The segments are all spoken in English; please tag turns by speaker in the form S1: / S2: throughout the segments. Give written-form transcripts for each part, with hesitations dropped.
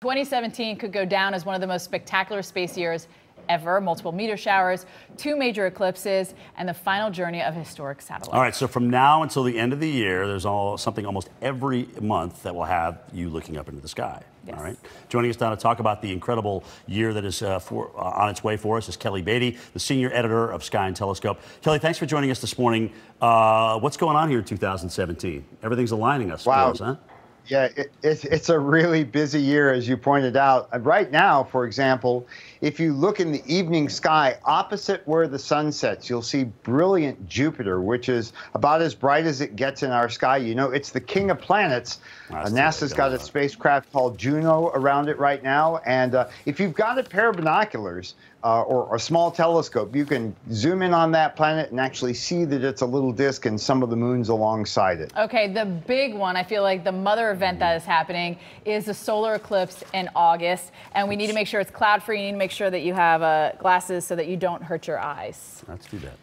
S1: 2017 could go down as one of the most spectacular space years ever. Multiple meteor showers, 2 major eclipses, and the final journey of historic satellites.
S2: All right, so from now until the end of the year, there's something almost every month that will have you looking up into the sky.
S1: Yes.
S2: All right. Joining us now to talk about the incredible year that is on its way for us is Kelly Beatty, the senior editor of Sky and Telescope. Kelly, thanks for joining us this morning. What's going on here in 2017? Everything's aligning us for us, huh?
S3: Yeah, it's a really busy year, as you pointed out. Right now, for example, if you look in the evening sky opposite where the sun sets, you'll see brilliant Jupiter, which is about as bright as it gets in our sky. You know, it's the king of planets. NASA's got a spacecraft called Juno around it right now. And if you've got a pair of binoculars or a small telescope, you can zoom in on that planet and actually see that it's a little disk and some of the moons alongside it.
S1: Okay, the big one, I feel like the mother event that is happening is the solar eclipse in August. And we need to make sure it's cloud-free. You need to make sure that you have glasses so that you don't hurt your eyes.
S2: Let's do that.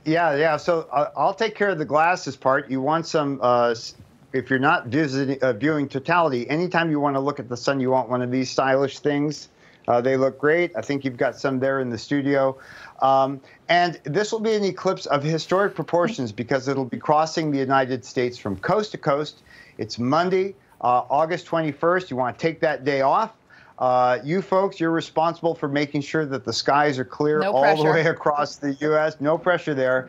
S3: Yeah. So I'll take care of the glasses part. You want some... if you're not viewing totality, anytime you want to look at the sun, you want one of these stylish things. They look great. I think you've got some there in the studio. And this will be an eclipse of historic proportions because it'll be crossing the United States from coast to coast. It's Monday, August 21st. You want to take that day off. You folks, you're responsible for making sure that the skies are clear all the way across the U.S. No pressure there.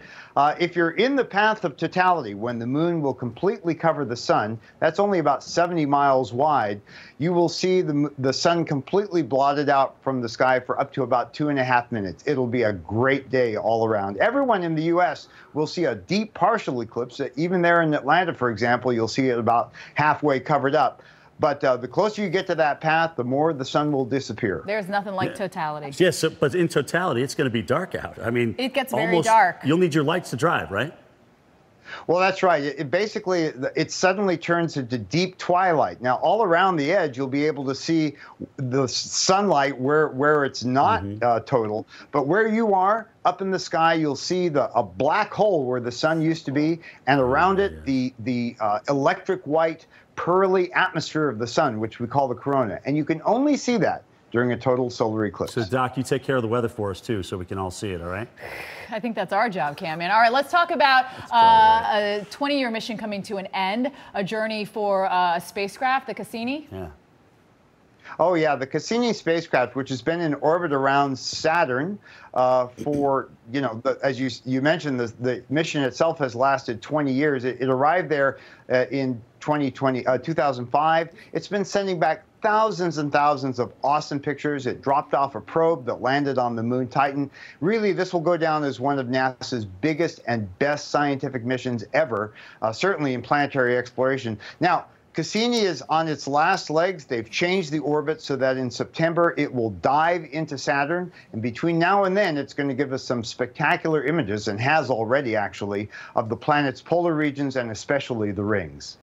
S3: If you're in the path of totality, when the moon will completely cover the sun, that's only about 70 miles wide, you will see the sun completely blotted out from the sky for up to about 2.5 minutes. It'll be a great day all around. Everyone in the U.S. will see a deep partial eclipse. Even there in Atlanta, for example, you'll see it about halfway covered up. But the closer you get to that path, the more the sun will disappear.
S1: There's nothing like totality.
S2: Yes, but in totality, it's going to be dark out. I mean,
S1: it gets very dark.
S2: You'll need your lights to drive, right?
S3: Well, that's right. It suddenly turns into deep twilight. Now, all around the edge, you'll be able to see the sunlight where it's not total. But where you are, up in the sky, you'll see a black hole where the sun used to be, and around it, the electric white, pearly atmosphere of the sun, which we call the corona. And you can only see that during a total solar eclipse.
S2: So, Doc, you take care of the weather for us, too, so we can all see it, all right?
S1: I think that's our job, Camion. All right, let's talk about a 20-year mission coming to an end, a journey for a spacecraft, the Cassini.
S2: Yeah.
S3: Oh, yeah, the Cassini spacecraft, which has been in orbit around Saturn for, as you mentioned, the mission itself has lasted 20 years. It arrived there in 2005. It's been sending back thousands and thousands of awesome pictures. It dropped off a probe that landed on the moon Titan. Really, this will go down as one of NASA's biggest and best scientific missions ever, certainly in planetary exploration. Now, Cassini is on its last legs. They've changed the orbit so that in September it will dive into Saturn. And between now and then, it's going to give us some spectacular images, and has already actually, of the planet's polar regions and especially the rings.